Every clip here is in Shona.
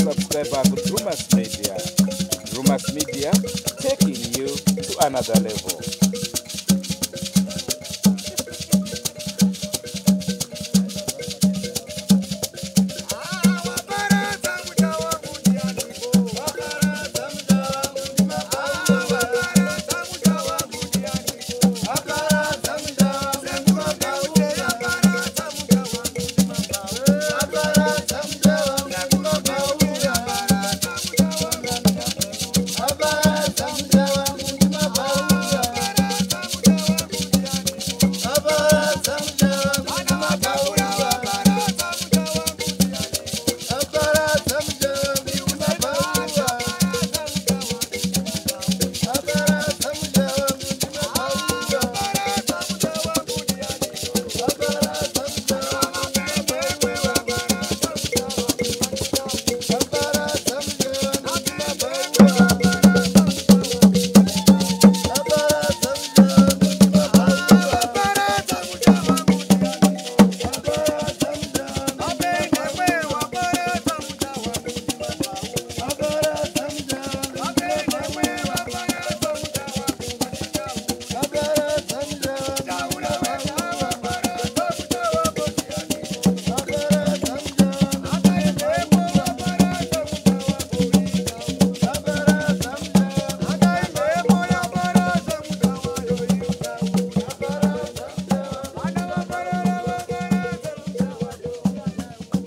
Subscribe to Rumas Media. Rumas Media, taking you to another level.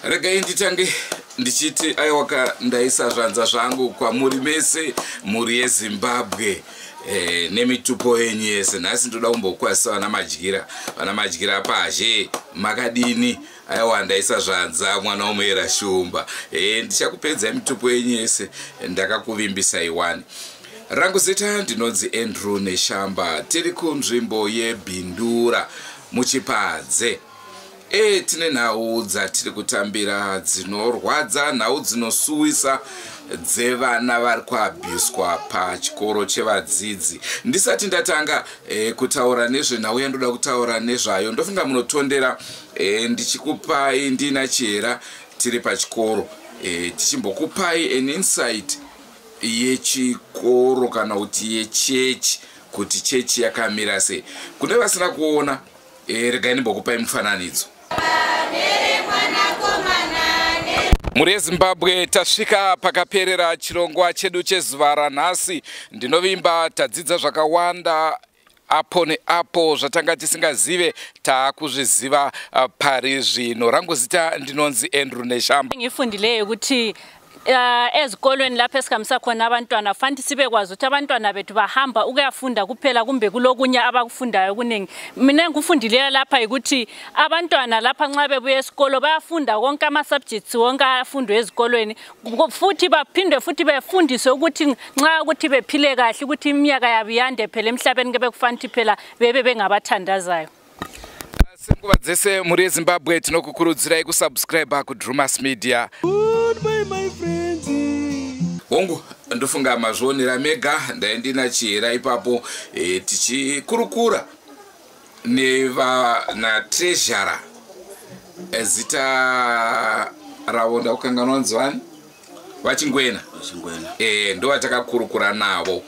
Regai nditange ndichiti aiwaka ndaisa zvanza zvangu kwamuri mese muri yeZimbabwe nemitupo yenyu yese. Nhasi ndoda kumbokwasisa vana madyira pazhe makadini. Aiwa ndaisa zvanza mwana womuyera shumba. Ndichakupedza mitupo yenyu yese ndakakuvimbisa iwani. Rangu zita ndinonzi Andrew Neshamba. Tiri kunzvimbo yeBhindura muChipadze. Tine nhau dzatiri kutambira dzinorwadza, nhau dzinosuwisa dzevana vari kuabhuswa pachikoro chevadzidzi. Ndisati ndatanga kutaura nezvenhau yandoda kutaura nezvayo, ndofunga munotondera ndichikupai ndina Chera tiri pachikoro tichimbokupai an insight yechikoro kana kuti yechechi, kuti chechi yakamira sei. Kune vasina kuona regai ndimbokupai mufananidzo. Muri yeZimbabwe tasvika pakaperera chirongwa chedu chezuva ranhasi. Ndinovimba tadzidza zvakawanda apo neapo zvatanga tisingazive taakuzviziva pari zvino. Rangu zita ndinonzi Andrew Neshamba. Ngifundileyo ukuthi ezikolweni lapho esigamisa khona abantwana fanele sibekwazi ukuthi abantwana bethu bahamba ukuyafunda kuphela kumbe kulokunye abakufundayo kuningi. Mina ngikufundileyo lapha ukuthi abantwana lapha nxa bebuya esikolo bayafunda konke ama subjects wonke afundwa ezikolweni, futhi baphinde futhi befundiswe ukuthi nxa ukuthi bephile kahle ukuthi iminyaka yabo yande phela emhlabeni ke bekufanele phela bebe bengabathandazayo. Senguva dzese muri yeZimbabwe tinokukurudzirai kusubscribe kuDrumas Media. Goodbye my friends. Hongu ndofunga mazvionera mega ndaendina Chera ipapo tichikurukura na treasurer zita ravo ndakukanganwa nzwani Vachingwena. Ndo vatakakurukura navo.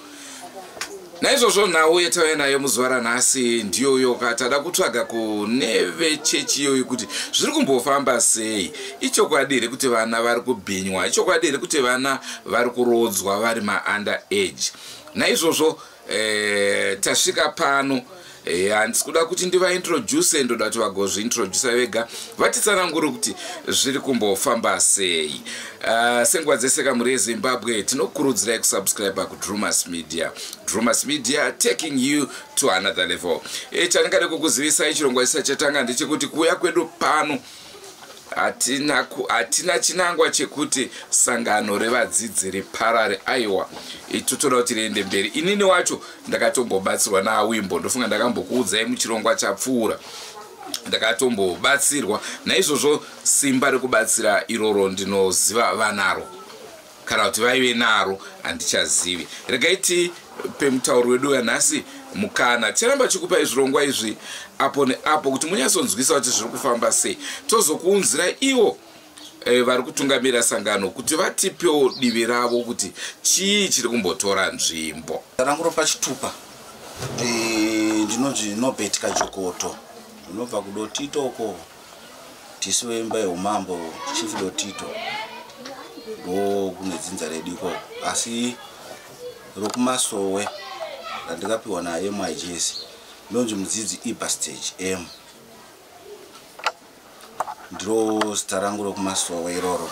naizvozvo nhau yatauya nayo muzuva ranhasi ndiyoyo katada kutsvaga kune vechechi iyoyo kuti zviri kumbofamba sei. Ichokwadi here kuti vana vari kubhinywa, ichokwadi here kuti vana vari kurodzwa vari maunda age. Naizvozvo tasvika pano handisi kuda kuti ndivaintroduce, ndoda kuti vagozviintroduce vega vatitsanangure kuti zviri kumbofamba sei. Senguva dzese kamuri yeZimbabwe tinokurudzirai kusubscribe kuDrumas Media. Drumas Media taking you to another level. Chandingada kukuzivisai chirongwa isati chatanga ndechekuti kuuya kwedu pano hatina chinangwa chekuti sangano revadzidzi reParare. Aiwa, totoda kuti riende mberi. Inini wacho ndakatombobatsirwa naAwimbo, ndofunga ndakambokuudzai muchirongwa chapfuura. Ndakatombobatsirwa, naizvozvo simba rekubatsira iroro ndinoziva vanaro, kana kuti vaive naro handichazivi. Regaiti pemutauro wedu yanhasi mukana tiramba chikupai zvirongwa izvi apo neapo kuti munyatsonzwisa kuti zviri kufamba sei. Tozokuunzirai ivo vari kutungamira sangano kuti vatipewo divi ravo kuti chii chiri kumbotora nzvimbo. Taranguro pachitupa ndinonzi Nobert Kajokoto, ndinobva kuDotito uko, tisi wemba yeumambo Chief Dotito ndo kune dzinza redu iko, asi rokumasowe randikapiwa naMIJS ndinonzi mudzidzi Iba Stage M, ndiro zita rangu rokumasowe iroro.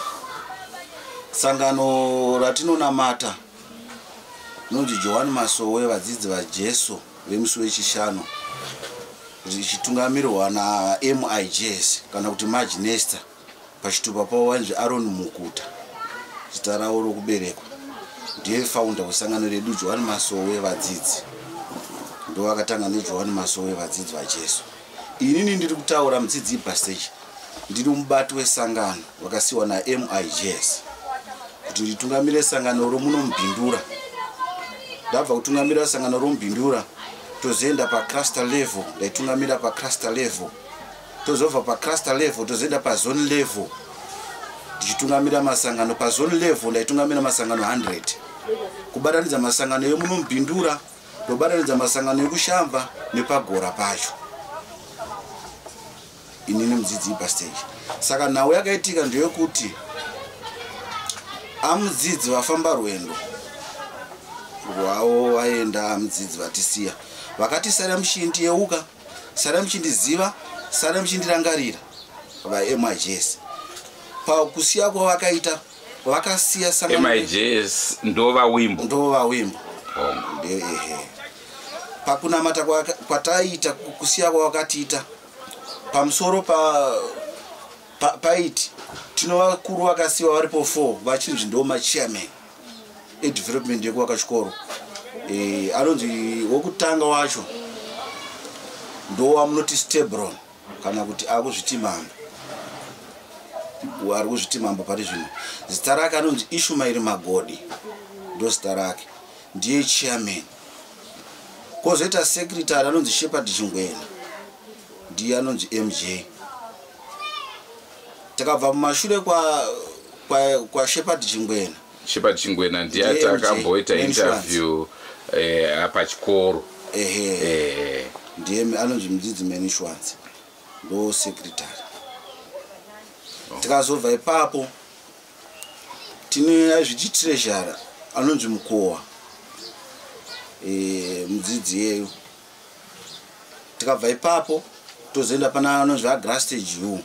Sangano ratinonamata ndinonzi Johani Masowe vadzidzi vaJesu vemusi wechishanu, richitungamirwa naMIJS kana kuti Maginesta. Pachitupa pavo vanzi Aaron Mukuta, zita ravo rokuberekwa. Ndiye founder wesangano redu Johani Masowe vadzidzi, ndo vakatanga neJohani Masowe vadzidzi vaJesu. Inini ndiri kutaura mudzidzi Iba Stage, ndiri mubati wesangano wakasiwa naMIJS kuti nditungamire sangano romunombindura. Ndabva kutungamira sangano romumbindura tozoenda pacluster level, ndaitungamira pacluster level. Tozobva pacluster level tozoenda pazone level, ndichitungamira masangano pazone level. Ndaitungamira masangano 100 kubatanidza masangano emunombindura, ndobatanidza masangano ekushamba nepagora pacho. Inini mudzidzi Iba Stage. Saka nhau yakaitika ndeyekuti amudzidzi vafamba rwendo rwavo vaenda mudzidzi vatisiya, vakati Sara Mushindi yeuka, Sara Mushindi ziva, Sara Mushindi rangarira vaMIJS. Pakusiya kwavakaita vakasiya sangano. MIJS ndova Wimbo, ndova Wimbo. Pakunamata kwataita kusiya kwavakatiita pamusoro paiti tinovakuru vakasiwa varipo 4 vachinzi ndo machairman edevelopment yekuvakachikoro. Anonzi wokutanga wacho ndo wamunoti Stebron kana kuti akuzvitimamba, ari kuzvitimamba pari zvino. Zita rake anonzi Ishumairi Magodi, ndo zita rake, ndiye chairman. Kozoita secretary anonzi Shepard Chingwena, ndiye anonzi MJ. Takabva mumashure kwa Shepard Chingwena. Shepard Chingwena ndiye atakamboita interview pachikoro. Ndiye anonzi mudzidzi Menishwanzi, ndo secretary. Tikazobva ipapo tine zviti treasurer anonzi Mukowa, mudzidzi yeyo. Tikabva ipapo tozoenda pana anonzi Agrastage U,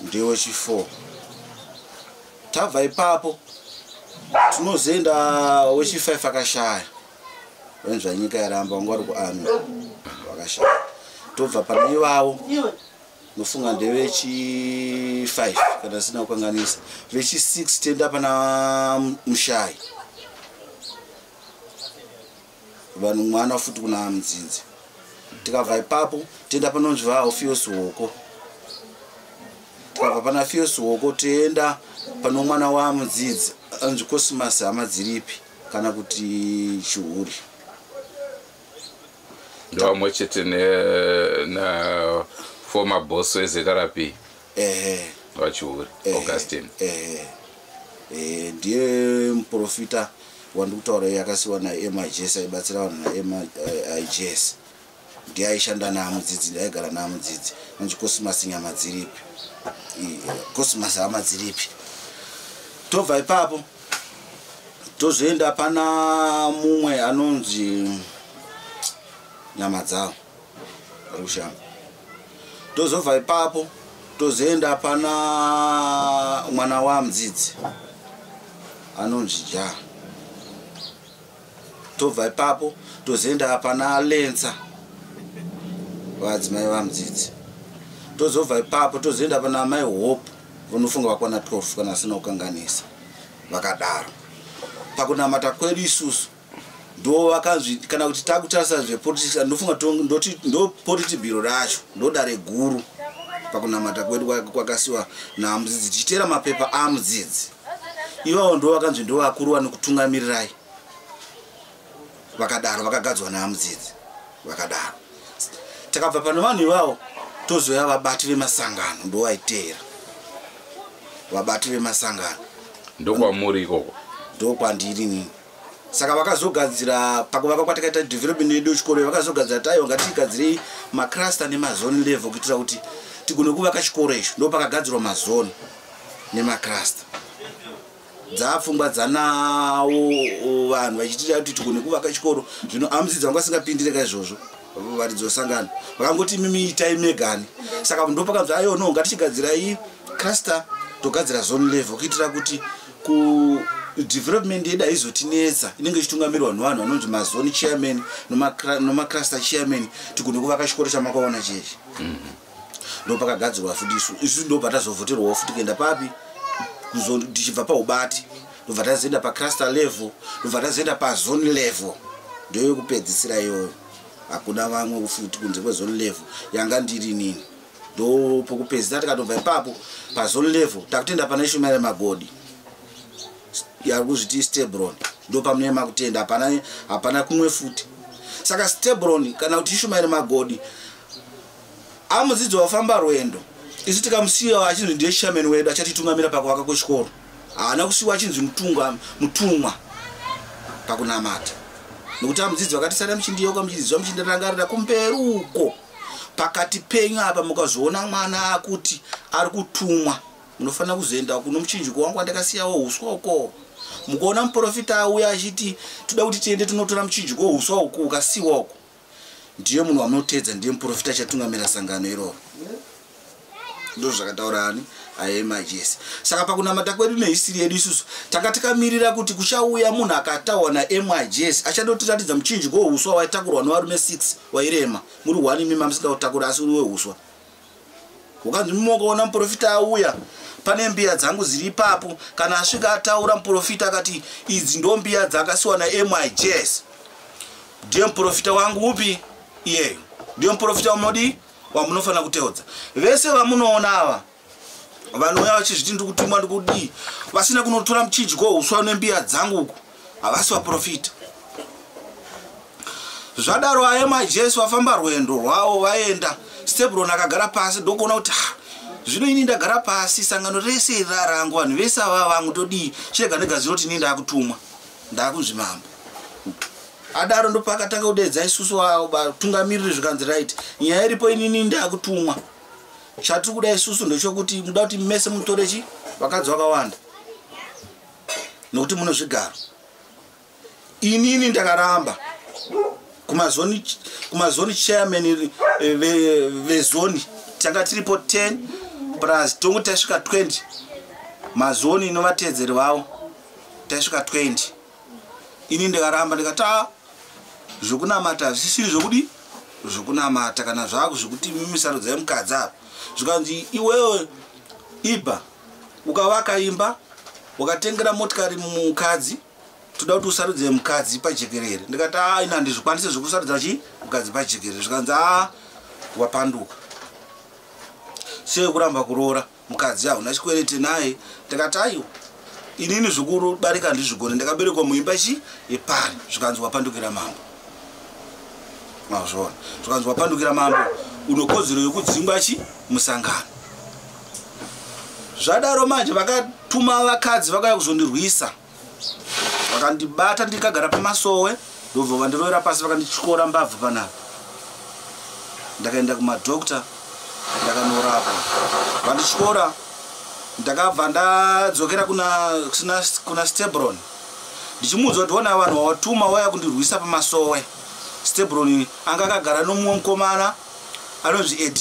ndiye wechi4. Tabva ipapo tinozoenda wechi5 akashaya, vanzva nyika yaramba wanga vari kuArmy vakashaya. Tobva pane ivavo nofunga ndevechi5 kana sina kukanganisa, vechi6 tenda pana Mushai, vanhu mwana futi kuna mudzidzi. Tikabva ipapo tenda panonzi vaOfios Hoko. Tikabva pana Fios Hoko toenda pano mwana wa mudzidzi anonzi Cosmas Hamadziripi kana kuti Chihuri. Ndo pamwe chete na former boss weZRP wachihuri Augustine. Ndiye muprofita wandikutaura yakasiwa naMIJS aibatsira vanhu naMIJS ndiye aishanda namudzidzi ndaigara namudzidzi nonzi Cosmas nyama dziripi Cosmas hama dziripi. Tobva ipapo tozoenda pana mumwe anonzi nyama dzavo arikushamba. Tozobva ipapo tozoenda pana mwana wamudzidzi anonzi Ja. Tobva ipapo tozoenda pana Lenza vadzimai vamudzidzi. Tozobva ipapo tozoenda pana mai Hope vanofunga vakwana 12 kana asina kukanganisa vakadaro. Pakunamata kwedu isusu ndo vakanzvi kana kuti takutarisa zvepolitics ndofunga ndoti ndo politi biro racho ndo dare guru pakunamata kwedu kwakasiwa namudzidzi tichitera mapepa amudzidzi. Ivo ndo vakanzvi ndo vakuru vanokutungamirirai vakadaro vakagadzwa namudzidzi vakadaro. Takabva pano vanhu ivavo tozoya vabati vemasangano ndo vaiteera vabati vemasangano ndokwamuri ikoko ndokwandiri nini. Saka vakazogadzira pakuvaka kwatakaita development yedu chikoro vakazogadzira taiwa ngatigadzirei macluster nemazone level kuitira kuti tigone kuvaka chikoro icho. Ndo pakagadzirwa mazone nemacluster dzapfungwa dzanawo vanhu vachitira kuti tigone kuvaka chikoro. Zvino amudzidzi vanga vasingapindireka izvozvo varidzosangana vakangoti mimi itai megani. Saka ndo pakanzi ayo no ngatichigadzirai cluster togadzira zone level kuitira kuti ku development yedu aizotinetsa inenge ichitungamirwa nevanhu vanonzi mazone chairman nomacluster chairman tigone kuvaka chikoro chamakaona chechi. Ndo pakagadzirwa futi isu ndo patazovhoterwawo futi kuenda papi tichibva paubati ndobva tazoenda pacluster level ndobva tazoenda pazone level ndoyo kupedzisira iyoyo. Hakuna vamwe futi kunze kwezone level yanga ndiri nini ndo pokupedzisira tikatobva ipapo pazone level takutenda pana Ishmael Magodi yarikuzviti Stebron ndo pamune makutenda hapana kumwe futi. Saka Stebron kana kuti Ishmael Magodi amudzidzi wafamba rwendo isu tikamusiya achinzi ndiye chairman wedu achatitungamira pakuvaka kwechikoro haana kusiwa achinzi mutumwa pakunamata nokuti amudzidzi vakatisara muchindiyoka muchidzidzwa muchindirangarira kumberi uko pakati penyu apa mukazoona mwana akuti ari kutumwa munofanira kuzoenda kuno muchinjiko wangu wandakasiyawo uswa uko. Mukaona muprofita auya achiti toda kuti tiende tunotora muchinjiko uswa uko ukasiwa uko ndiye munhu wamunotedza ndiye muprofita achatungamira sangano iroro. Ndo zvakataura ani aMIJS. Saka pakunamata kwedu nehisiri yedu isusu takatikamirira kuti kuchauya munhu akataura naMIJS achadotiratidza muchinjiko uswa waitakurwa nevarume 6 wairema muri 1 mima musingatakura asi uri weuswa. Ukanzi mukaona muprofita auya pane mbiya dzangu ziri ipapo kana asvika ataura muprofita akati idzi ndo mbiya dzakasiwa naMIJS ndiye muprofita wangu upi iyeyo ndiye muprofita wamunodi wamunofanira kuteudza. Vese vamunoona ava vanouya vachizviti ndiri kutumwa ndikudi vasina kunotora muchinjiko uswa nembiya dzangu uku havasi vaprofita. Zvadaro aMIJS vafamba rwendo rwavo vaenda Stebron akagara pasi ndokuona kuti zvino ini ndagara pasi sangano rese rarangu vanhu vese ava vangu todii chirega negadziro kuti ini ndakutumwa ndakunzvimambo. Adaro ndo pakatanga kudedza isusu vatungamiriri zvikanzi right nyaya iripo inini ndakutumwa. Chatiri kuda isusu ndechokuti muda kuti mese mutorechi vakadzi vakawanda nokuti munozvigaro. Inini ndakaramba kumazoni chairman vezoni tanga tiripo 10 plus tongo tasvika 20 mazoni inovatedzeri vavo tasvika 20. Ini ndakaramba ndikata zvokunamata zvisiri zvokudi zvokunamata kana zvako zvokuti mimisarudza yemukadzi apa zvikanzi iwewe ibha ukavaka imba ukatengera motikari mukadzi toda kuti usarudze mukadzi pajekerere. Ndikati ina handizvikwanise zvokusarudza chi mukadzi pajekerere. Zvikanzi wapanduka sei kuramba kuroora mukadzi hauna chikwerete naye. Ndikati aiwa inini zvekubarika ndizvigone ndakaberekwa muimba chi yepari. Zvikanzi wapandukira mambo. Mazvona zvikanzi wapandukira mambo unokodzero yokudzingwa chi musangano. Zvadaro manje vakatuma vakadzi vakauya kuzondirwisa vakandibata ndikagara pamasowe ndobva vandiroera pasi vakandityora mbabvu panapa ndakaenda kumadokta ndakanorapwa vandityora ndakabva ndadzokera kuna Stebron ndichimuudza kuti ona vanhu vawatuma waya kundirwisa pamasowe. Stebron anga akagara nomumwe mukomana anonzi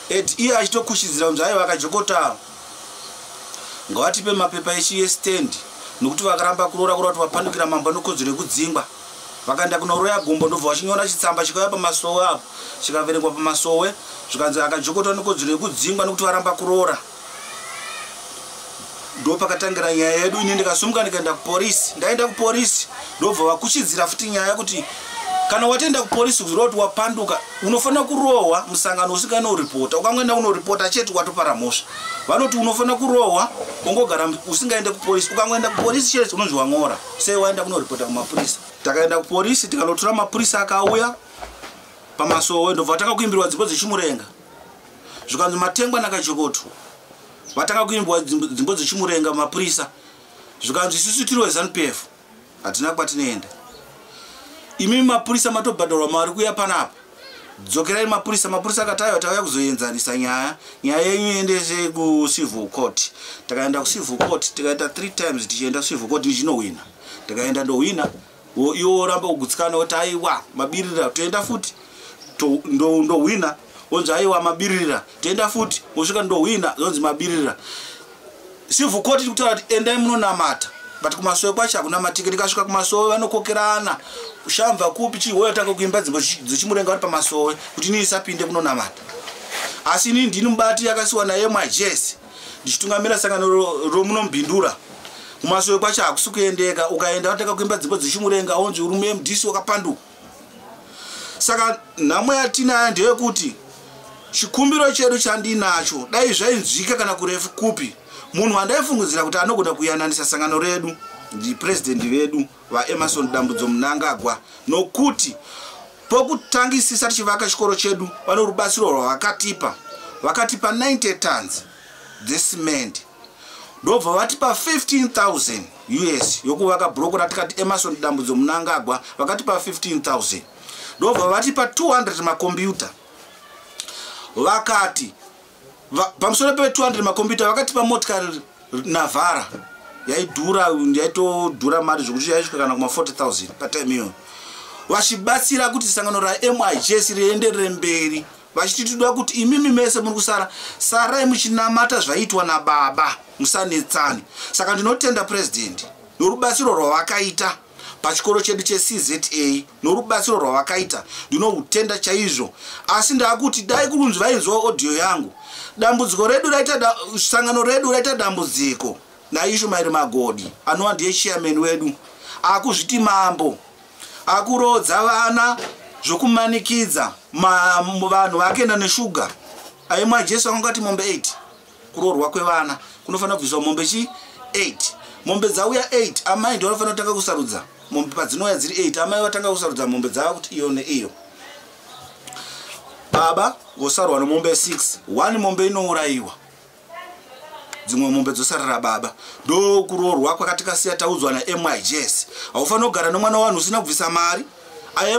Ed achitokushidzira kunzi aiwa akajokota ngavatipe mapepa echiyestand nokuti vakaramba kuroora kuti vapandukira mambo anokodzero ekudzingwa. Vakaenda kunoroya gumbo ndobva vachinyora chitsamba chikauya pamasowe apo chikaverengwa pamasowe zvikanzi akajokota anokodzero ekudzingwa nokuti varamba kuroora. Ndo pakatangira nyaya yedu. Ini ndikasumuka ndikaenda kupolisi. Ndaenda kupolisi ndobva vakushidzira futi nyaya kuti kana watenda kupolisi kuzira kuti wapanduka unofanira kurohwa musangano usinganoripota. Ukangoenda unoripota chete watopara mhosva. Vanoti unofanira kurohwa ungogara usingaende kupolisi. Ukangoenda kupolisi chete unonzi wang'ora. Sei waenda kunoripota kumapurisa. Takaenda kupolisi tikanotora mapurisa akauya pamasowe ndobva vatanga kuimbirwa dzimbo dzechimurenga. Zvikanzi matengwa nakajokoto vatanga kuimbwa dzimbo dzechimurenga mapurisa. Zvikanzi isusu tiri weZANU-PF hatina kwatinoenda. Imi mapurisa matobhadharwa mari kuya panapa. Dzokerai mapurisa akatauya tauya kuzoenzanisa nyaya yenyu iendese kucivil court. Takaenda kucivil court tikaita 3 times tichienda kucivil court ndichinowina. Takaenda ndowina iwo oramba kugutsikana kuti aiwa mabirira toenda futi ndowina onzi aiwa mabirira toenda futi osvika ndowina zonzi mabirira. Civil court kutaura kuti endai munonamata. But kumasowe kwacho hakuna matike. Ndikasvika kumasowe vanokokerana ushamva kupi chihoya tanga kuimba dzimbo dzechimurenga vari pamasowe kuti ini isapinde kunonamata. Asi ini ndini mubati yakasiwa naye MyJesse ndichitungamira sangano romunombindura. Kumasowe kwacho hakusi kuendeka. Ukaenda watanga kuimba dzimbo dzechimurenga onzi urume mudhisi wakapanduka. Saka nhamo yatinayo ndeyekuti chikumbiro chedu chandinacho dai zvainzwika kana kurefu kupi munhu andaifungidzira kuti anogona kuyananisa sangano redu ndi president vedu vaEmmerson Dambudzo Mnangagwa nokuti pokutangisisa tichivaka chikoro chedu vano rubatsiro rwavakatipa 90 tons dzecement ndobva vatipa 15,000 US yokuvaka bloko ratikati Emmerson Dambudzo Mnangagwa vakatipa 15,000 ndobva vatipa 200 makombiyuta vakati pamusoro pe 200 makombiyuta vakatipa motikari Navara yaitodhura mari zvokuti yaisvika kana kuma 40,000 patime iyo vachibatsira kuti sangano raMyJesse rienderere mberi vachititoda kuti imimi mese muri kusara sarai muchinamata zvaitwa nababa musanetsani. Saka ndinotenda president norubatsiro rwavakaita pachikoro chedu cheCZA norubatsiro rwavakaita ndinoutenda chaizvo. Asi ndakuti dai kurunzi vainzwa audio yangu dambudziko redu raita sangano redu raita dambudziko naIshumairi Magodi anova ndiye chairman wedu akuzviti mambo akurodza vana zvokumanikidza vanhu vakaenda neshuga. MyJesse vakangati mombe 8 kuroorwa kwevana kunofanira kubviswa mombe 8 mombe dzauya 8 amai ndiwo vanofanira kutanga kusarudza mombe padzinouya dziri 8 amai vatanga kusarudza mombe dzavo kuti iyo neiyo. Baba vosarwa nemombe 6 1 mombe inourayiwa dzimwe mombe dzosarira baba. Ndo kuroorwa kwakatikasiya taudzwa naMyJesse haufanira kugara nomwana wanhu usina kubvisa mari.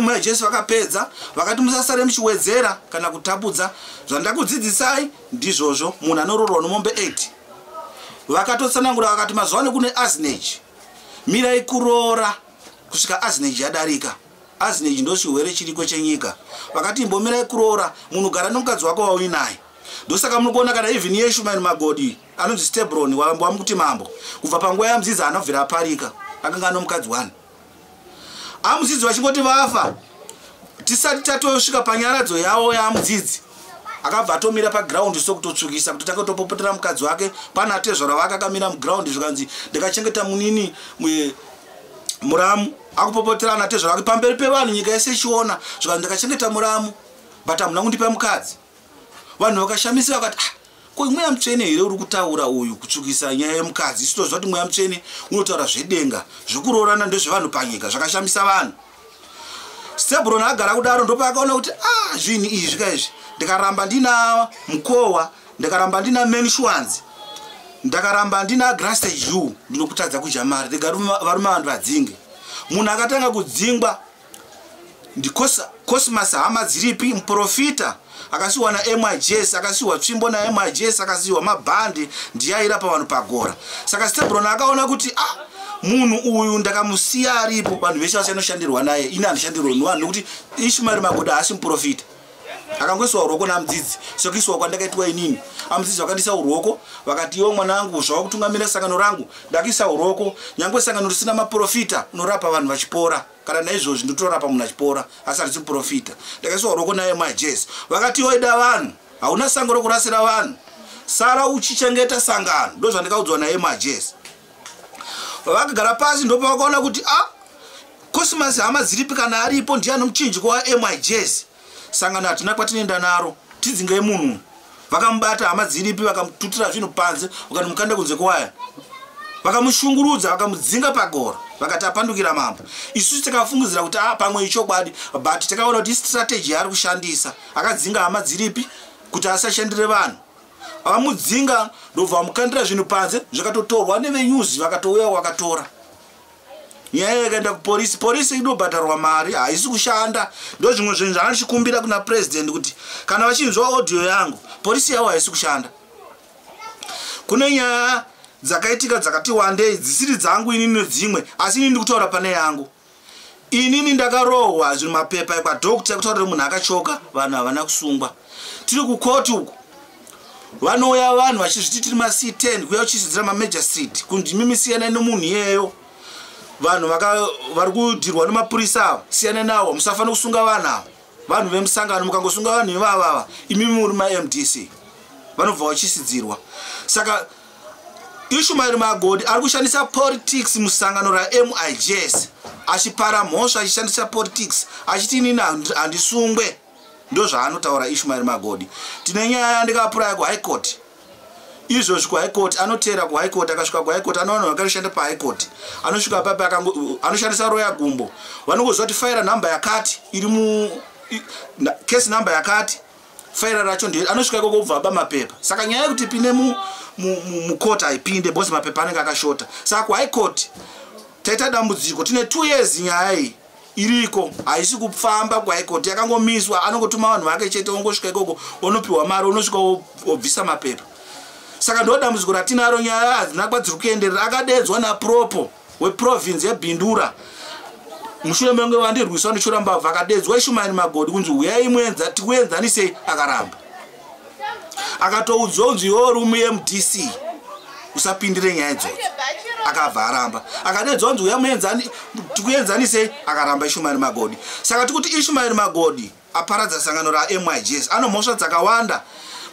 MyJesse vakapedza vakati musasare muchiwedzera kana kutapudza zvandakudzidzisai ndizvozvo. Munhu anoroorwa nemombe 8 vakatotsanangura vakati mazuva kune Aznage mirai kuroora kusvika Aznage yadarika. Aznage ndo chirwere chiriko chenyika. Vakati imbomirai kuroora munhu gara nomukadzi wako wauinaye. Ndosaka munokuona kana even yeShumairi Magodi anonzi Stebron wamukuti mambo kubva panguva yamudzidzi anobvira aparika akanga nomukadzi 1 amudzidzi vachingoti vafa tisati tatosvika panyaradzo yavo yamudzidzi akabva atomira paground sokutotsvukisa kuti takatopopotera mukadzi wake pana tezvara vake akamira muground zvikanzi ndakachengeta munini muramu akupopotera na tezvara vake pamberi pevanhu nyika yese ichiona zvikanzi ndakachengeta muramu but hamuna kundipa mukadzi. Vanhu vakashamisira vakati ko mweya mutsvene here uri kutaura uyu kutsvukisa nyaya yemukadzi isitozva kuti mweya mutsvene unotaura zvedenga zvekuroorana ndezvevanhu panyika zvakashamisa vanhu. Stebron agara kudaro ndopaakaona kuti zvinhu izvi kaizvi ndikaramba ndina Mukowa ndikaramba ndina Menshwanzi ndakaramba ndina Grastage U ndinokutadza kujamari ndigaruma varume vanhu vadzinge munhu akatanga kudzingwa ndi Cosmas hama dziripi muprofita akasiwa na MIJS akasiwa tsvimbo na MIJS akasiwa mabhandi ndiyairapa vanhu pagora saka Stebron akaona kuti munhu uyu ndakamusiya aripo vanhu veshe vachanoshandirwa naye ina anoshandirwa nevanhu nokuti Ishmael Magoda haasi muprofita akangoiswa uroko namudzidzi sokuiswa kwandakaitwa inini amudzidzi vakandisa uroko vakati iwo mwanangu zvava kutungamira sangano rangu ndakuisa uroko nyangwe sangano risina maprofita unorapa vanhu vachipora kana naizvozvi ndinotorapa munhu achipora asi harisi muprofita ndakaiswa uroko naye MIJS vakati oida vanhu hauna sango rokurasira vanhu sara uchichengeta sangano ndo zvandakaudzwa naye MIJS vakagara pasi ndopa vakaona kuti Cosmas hama dziripi kana aripo ndiye anomuchinjiko waMIJS sangano hatina kwatinoenda naro tidzingai munhu vakamubata hama dziripi vakamututira zvinhu panze vakamukanda kunze kwaya vakamushungurudza vakamudzinga pagora vakati apandukira mambo isusu takafungidzira kuti pamwe ichokwadi but takaona kuti strategy yaari kushandisa akadzinga hama dziripi kuti asashandire vanhu avamudzinga ndobva vamukandira zvinhu panze zvakatotorwa nevenews vakatouya vakatora nyaya yakaenda kupolisi inobhadharwa mari haisi kushanda ndo zvimwe zvinhu zvaanochikumbira kuna president kuti kana vachinzwa audio yangu polisi yavo haisi kushanda kune nyaya dzakaitika dzakati wandei dzisiri dzangu inini nedzimwe asi inini ndikutaura pane yangu inini ndakarohwa zvinhu mapepa ekwadokta kutaura munhu akachoka vanhu havana kusungwa tiri kukoti uku vanouya vanhu vachizviti tiri ma-C10 kuya uchisidzira ma-Major Street kundimimi siyana nemunhu iyeyo vanhu vari kudhirwa nemapurisa avo siyana navo musafanira kusunga vanhu avo vanhu vemusangano mukangosunga vanhu ivavava imimi muri ma-MDC vanobva vachisidzirwa saka Ishmael Magoda ari kushandisa politics musangano raMIJS achipara mhosva achishandisa politics achiti inini handisungwe ndo zvaanotaura Ishmael Magoda tine nyaya yandikapuraya kuhigh court izvozvi kuhigh court anotera kuhigh court akasvika kuhigh court anoona vakashanda pahigh court anosvika papa anoshandisa roya gumbo vanongozva kuti faira namba yakati iri mu case namba yakati faira racho ndiye anosvika ikoko kubva aba mapepa saka nyaya yekuti pine court haipinde bosi mapepa anenge akashota saka kuhigh court taita dambudziko tine 2 years nyaya iyi iriko haisi kufamba kuhigh court yakangomiswa anongotuma vanhu vake chete ongosvika ikoko onopiwa mari onosvika obvisa mapepa saka ndo dambudziko ratinaro nyaya hadzina kwadziri kuenderera akadedzwa napropo weprovince yebhindura mushure menge vandirwiswa nechirambabva akadedzwa Ishmael Magoda kunzi uyai tikuenzanisei akaramba akatoudzwa unzi iwo rumu yeMDC usapindire nyaya idzodzo akabva aramba akadedzwa unzi uyai tikuenzanisei akaramba Ishmael Magoda saka tikuti Ishmael Magoda aparadza sangano raMIJS ano mhosva dzakawanda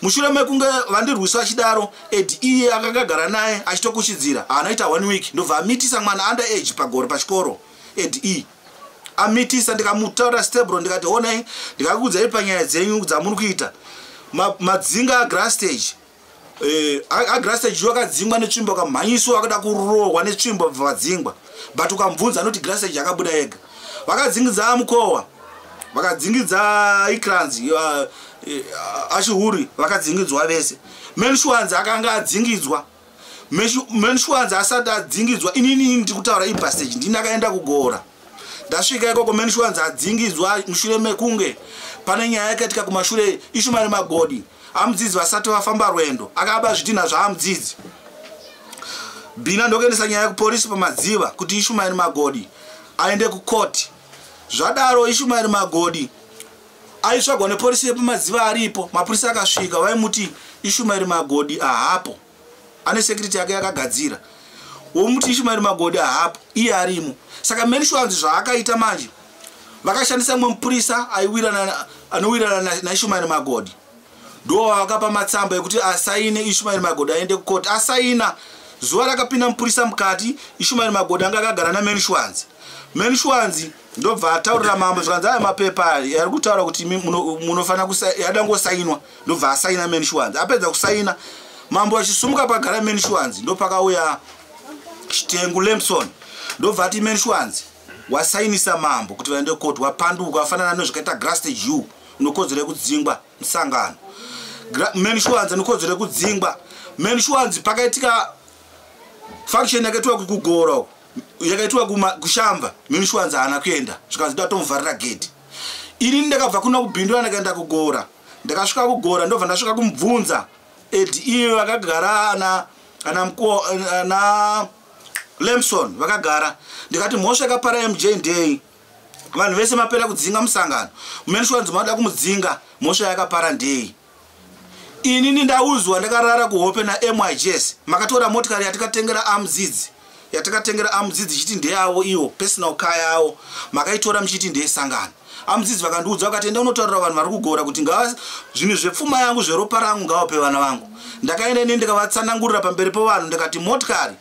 mushure mekunge vandirwiswa achidaro iye akagara naye achitokushidzira anoita 1 week ndobva amitisa mwana under age pagore pachikoro amitisa ndikamutaura Stebron ndikati onai ndikakuudzai panyaya dzenyu dzamuri kuita madzinga aGrastage aGrastage wakadzingwa netsvimbo akamhanyiswa akada kurohwa netsvimbo vadzingwa but ukamubvunza anoti Grastage akabuda ega vakadzingidza amukohwa vakadzingidza ikranzi ashihuri vakadzingidzwa vese Menshwanzi akanga adzingidzwa Menshwanzi asati adzingidzwa inini ndikutaura iBastage ndini akaenda kugora ndasvika ikoko Menshwanzi adzingidzwa mushure mekunge pane nyaya yakatika kumashure Ishmael Magoda amudzidzi vasati vafamba rwendo akaba zvidhina zvaamudzidzi bhina ndokuendesa nyaya kupolisi pamadziva kuti Ishmael Magoda aende kukoti zvadaro Ishmael Magoda aitsvagwa nepolisi yepamadziva aripo mapurisa akasvika vaimuti Ishmael Magoda hapo ane security yake yakagadzira womuti Ishmael Magoda hapo iye arimo saka Menshwanzi zvaakaita manje vakashandisa mumwe mupurisa anowirana naIshmael Magoda ndo vakapa matsamba ekuti asaine Ishmael Magoda aende kukoti asaina zuva rakapinda mupurisa mukati Ishmael Magoda anga akagara naMenshwanzi ndobva ataurira mambo zvanzi aya mapepa ari kutaura kuti munofana yada ngosainwa ndobva asaina Menshwanzi apedza kusaina mambo achisumuka pagara Menshwanzi ndopakauya Chitengu Lemson ndobva ati Menshwanzi wasainisa mambo kuti vaende koti wapanduka wafanana nezvakaita Grastage U unokodzera kudzingwa musangano Menshwanzi unokodzera kudzingwa Menshwanzi pakaitika function yakaitwa kugora yakaitwa kushamba Menshwanzi haana kuenda zvikanzi ndatomuvharira gate. Ini ndakabva kuna kubhindura ndakaenda kugora ndakasvika kugora ndobva ndasvika kumubvunza iye vakagara ana Lemson vakagara ndikati mhosva yakapara MJ Day vanhu vese mapera kudzinga musangano Menshwanzi mada kumudzinga mhosva yakapara ndei. Inini ndauzwa ndakarara kuhope na MIJS makatora motikari yatikatengera amudzidzi chiti ndeyavo iwo personal car yavo makaitora muchiti ndeyesangano. Amudzidzi vakandiudza vakati enda unotaurira vanhu vari kugora kuti zvinhu zvepfuma yangu zveropa rangu ngavape vana vangu. Ndakaenda ini ndikavatsanangurira pamberi pevanhu ndikati motikari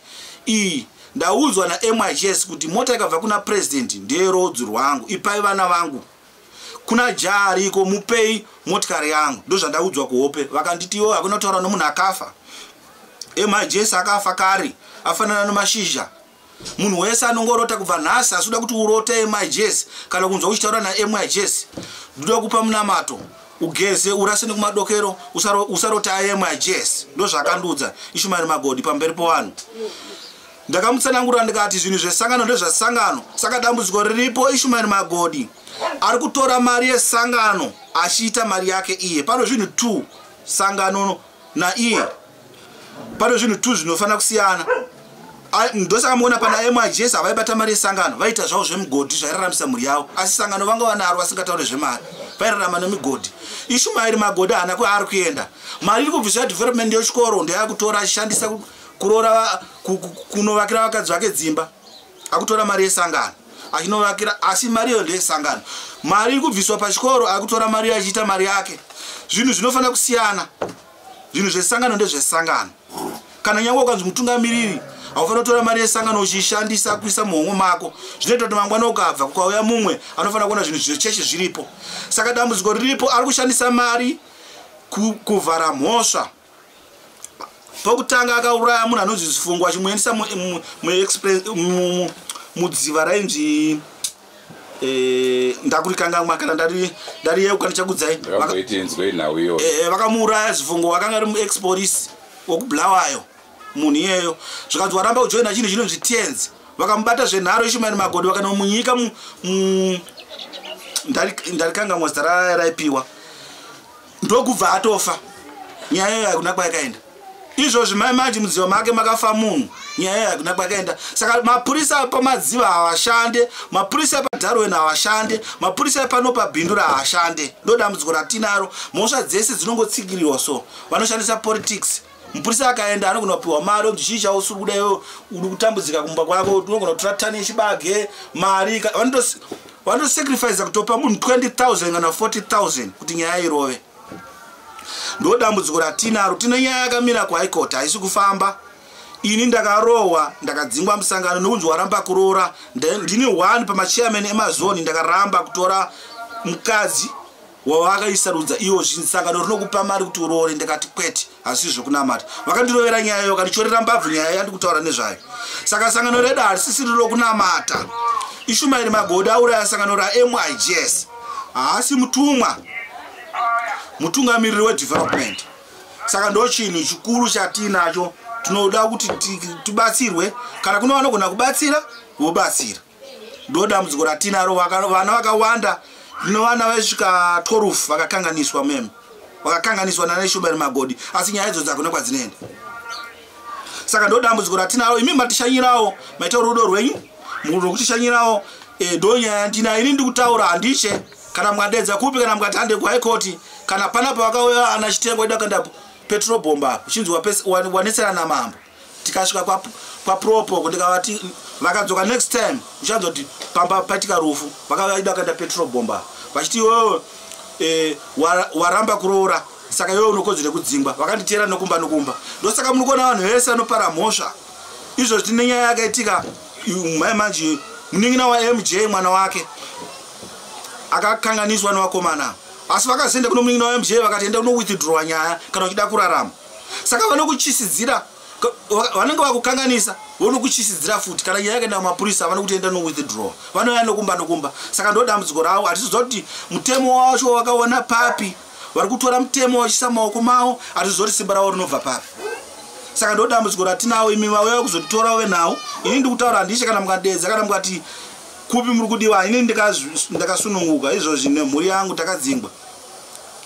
iyi ndaudzwa na MIJS kuti mota ikabva kuna president ndeyerudzi rwangu ipai vana vangu. Kuna jariko mupei motikari yangu ndozvandaudzwa kuhope vakanditi iwo hakuna kutaura nomunhu akafa. MIJS akafa kare afanana nomashizha. Munhu wese anongorota kubva nhasi asida kuti urote MIJS kana kunzwa uchitaura na MIJS ndoda kupa munamato ugeze urase nekumadokero usarota MIJS ndozvakandiudza Ishmael Magodi pamberi pevanhu. Ndakamutsanangurira ndikati zvinhu zvesangano ndezvasangano saka dambudziko riripo Ishmael Magodi ari kutora mari yesangano achiita mari yake iye. Pano zvinhu 2 sangano na iye pano zvinhu 2 zvinofanira kusiyana. Ndosaka muona pana MIJS avaibata mari yesangano vaita zvavo zvemugodhi zvairaramisa mhuri yavo asi sangano vanga vanaro vasingataure zvemari vairarama nemugodhi. Ishmael Magodi haana kwaari kuenda. Mari iri kubviswa development yechikoro ndeyakutora achishandisa kurora kunovakira vakadzi vake dzimba akutora mari yesangano achinovakira asi mari iyo ndeyesangano. Mari iri kubviswa pachikoro akutora mari achiita mari yake. Zvinhu zvinofanira kusiyana. Zvinhu zvesangano ndezvesangano. Kana nyange ukanzi mutungamiriri haufanira kutora mari yesangano uchishandisa kuisa muhomwe mako zvinoita kuti mangwana ukabva kukauya mumwe anofanira kuona zvinhu zvecheche zviripo. Saka dambudziko riripo ari kushandisa mari kuvhara mhosva. Pokutanga akauraya munhu anonzi Zifungu achimuendesa mudziva rainzi ndakurikangamwa kana ndari yeuka ndichakudzai vakamuuraya Zifungu akanga ari muexpolice wokubulawayo munhu iyeyo zvikanzi waramba kujoina chinhu chinonzi tenzi vakamubata zvenharo Ishmael Magodi vakanomunyika ndarikangamwa zita raipiwa ndokubva atofa. Nyaya iyoyo hakuna kwaikaenda. Izvozvi manje mudziva make makafa munhu nyaya iyoyo hakuna kwaikaenda. Saka mapurisa pamadziva havashande, mapurisa epaDarwen havashande, mapurisa epano paBhindura havashande. Ndodambudziko ratinaro. Mhosva dzese dzinongotsigiriwa so vanoshandisa politics. Mupurisa akaenda anogona kupiwa mari kuti chii chausuri kuda iwe uri kutambudzika kumba kwako unogona kutora tani yechibage mari vanosacrifice kutopa munhu 20,000 kana 40,000 kuti nyaya irove. Ndodambudziko ratinaro. Tine nyaya yakamira kuHigh Court haisi kufamba. Ini ndakarohwa ndakadzingwa musangano nokunzi waramba kuroora. Ndini 1 pamachairman emazoni ndakaramba kutora mukadzi wavakaisarudza iwo sangano rinokupa mari kuti uroore ndakati kwete hasizvo kunamata. Vakandirovera nyaya iyo vakandichorera mbabvu nyaya yandikutaura nezvayo. Saka sangano redu harisisiri rokunamata. Ishmael Magodi auraya sangano raMIJS haasi mutungamiriri wedevelopment. Saka ndo chinhu chikuru chatinacho tinoda kuti tibatsirwe kana kuna vanogona kubatsira vobatsira. Ndodambudziko ratinaro vana vakawanda ndino vana vaisvika 12 vakakanganiswa vakakanganiswa na Ishmael Magodi asi nyaya idzodzo hakuna kwadzinoenda. Saka ndodambudziko ratinaro. Imi matishanyirawo maita rudo rwenyu munhu rokutishanyirawo ndo nyaya ndinayo. Ini ndikutaura handiche kana mukadedza kupi kana mukati hande kuHigh Court kana panapa vakauya ana Chitengo ida kanda petrol bomba uchinzi wanesera na mambo tikasvika kwa propo ndikavati vakadzoka next time uchanzoti pamba patika rufu vakauya ida kanda petrol bomba vachiti wewe waramba kuroora saka iwe unokodzera kudzingwa vakanditera nokumba ndosaka munokona vanhu vese vanopara mhosva. Izvo tine nyaya yakaitika manje muningina waMJ mwana wake akakanganiswa nevakomana asi vakazenda kuno muningina waMJ vakatenda kuno withdraw nyaya kana uchida kurarama. Saka vanokuchisidzira vanenge vakukanganisa vonokuchisidzira futi kana nyaya yakaenda mapurisa vanokutenda no withdraw vanoya nokumba. Saka ndodambudziko ravo hatizozwa kuti mutemo wacho wakaona papi vari kutora mutemo wachisa maoko mavo hatizozoti simba ravo rinobva papi. saka ndodambudziko ratinawo imi vauya kuzotora we nawo ini ndikutaura handishe kana mukadedza kana mukati kupi muri kudiwa ini ndakasununguka izvozvi nemhuri yangu takadzingwa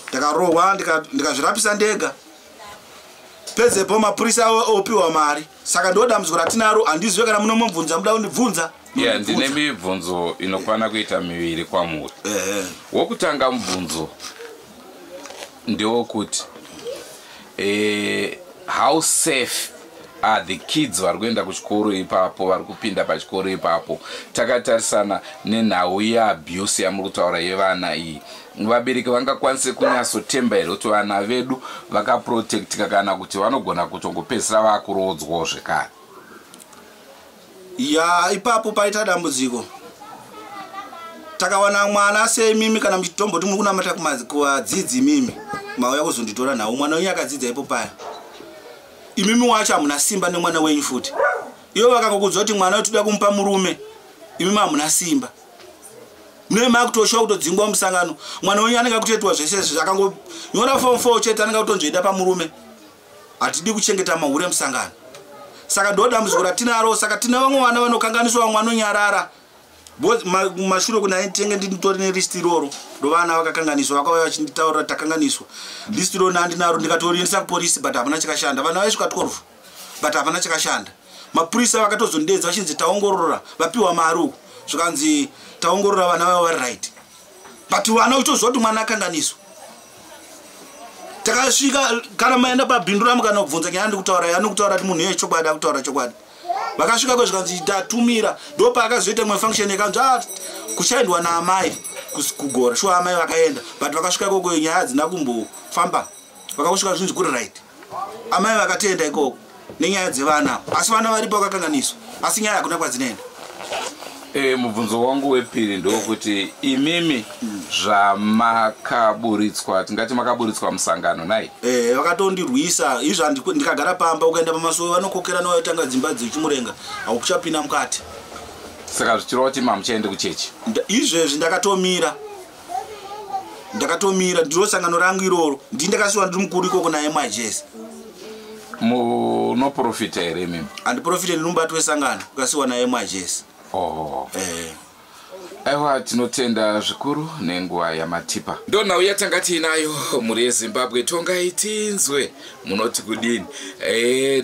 ndakarohwa ndikazvirapisa ndega pedzepo mapurisa opiwa mari saka ndodambudziko ratinaro handizive kana munomubvunza muda kundibvunza ndine mibvunzo inokwana kuita miviri kwamuri wokutanga mubvunzo ndewokuti how safe are the kids vari kuenda kuchikoro ipapo vari kupinda pachikoro ipapo takatarisana nenhau yeabuse yamuri kutaura yevana iyi vabereki vangakwanise kunyatsotemba here kuti vana vedu vakaprotectika kana kuti vanogona kutongopedzisira vakurodzwawo zvekare ipapo paita dambudziko takawana mwana semimi kana muchitomboti muri kunamata kuvadzidzi mimi mauya kuzonditora nawo mwana wenyu akadzidza ipo paya imimi wacho hamuna simba nemwana wenyu futi ivo vakangokudza kuti mwana wetuda kumupa murume imimi hamuna simba munoema kutoshawa kutodzingwa musangano mwana wenyu anenge kutoitwa zvese zvakangonyora form 4 chete anenge kutonzoida pamurume hatidi kuchengeta mahure musangano saka ndodambudziko ratinaro saka tina vamwe vana vanokanganiswa vamwe vanonyarara mashure kuna tenge nditori nelisti iroro rovana vakakanganiswa vakauya vachinditaurira takanganiswa listi rona handinaro ndikatoriendesa kupolisi but hapana chakashanda vana vaisvika 12 but hapana chakashanda mapurisa vakatozondedza vachinzi taongorora vapiwa mari uku zvikanzi taongorora vana vavo vari right but vana uchitoziva kuti mwana akanganiswa takasvika kana maenda pabhindu ramu kana kubvunza nyaya ndikutaura anokutaura kuti munhu yechokwadi akutaura chokwadi vakasvika kwezvikanzi tatumira ndopa akazoita mwe function yekanzi kuchaendwa naamai kugora shuwa amai vakaenda but vakasvika ikoko nyaya hadzina kumbofamba vakakusvika zvinzi kuri right amai vakatenda ikoko nenyaya dzevana asi vana varipo vakakanganiswa asi nyaya hakuna kwadzinoenda mubvunzo wangu wepiri ndokuti imimi zvamakaburitswa tingati makaburitswa musangano nai vakatondirwisa izvo ndikagara pamba ukaenda pamasoro vanokokera nowatanga dzimba dzechimurenga haukuchapinda mukati saka zvichireva kuti mamuchaende kuchechi izvezvi ndakatomira ndiro sangano rangu iroro ndindakasiwa ndiri mukuru ikoko naye majesi munoprofita here imimi handiprofite ndinomubati wesangano ukasiwa naye majesi aiwa tinotenda zvikuru nenguva yamatipa ndonhau yatanga tiinayo mhuri yezimbabwe tongai tinzwe munoti kudini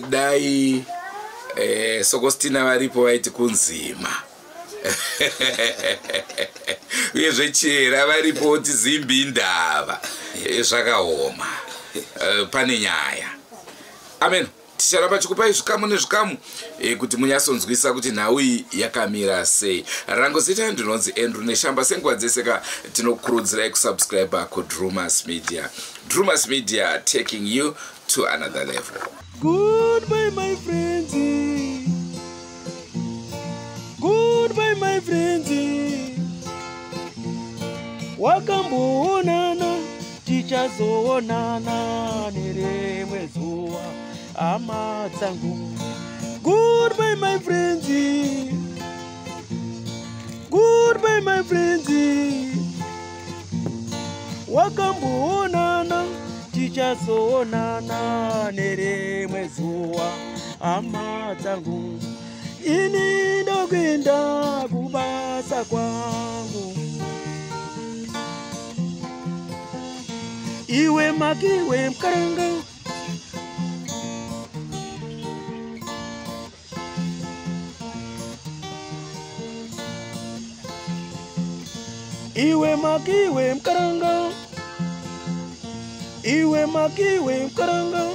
dai sokostina varipo vaiti kunzima uyezve chera varipo tizimbi ndava zvakaoma pane nyaya amen ticharamba chikupai zvikamu nezvikamu kuti munyatsonzwisa kuti nhau iyi yakamira sei. Rangu zita ndinonzi Andrew Neshamba. Senguva dzese tinokurudzirai kusubscribe kuDrumas Media. Drumas Media, taking you to another level. Goodbye my friends. Goodbye my friends. Wakamboonana tichazoonana nerimwe zuva hama dzangu. Goodbye my friends. Goodbye my friends. Wakamboonana tichazoonana nerimwe zuva hama dzangu. Ini ndokwenda kubasa kwangu. Iwe makiwe mkaranga. Iwe makiwe mkaranga. Iwe makiwe mkaranga.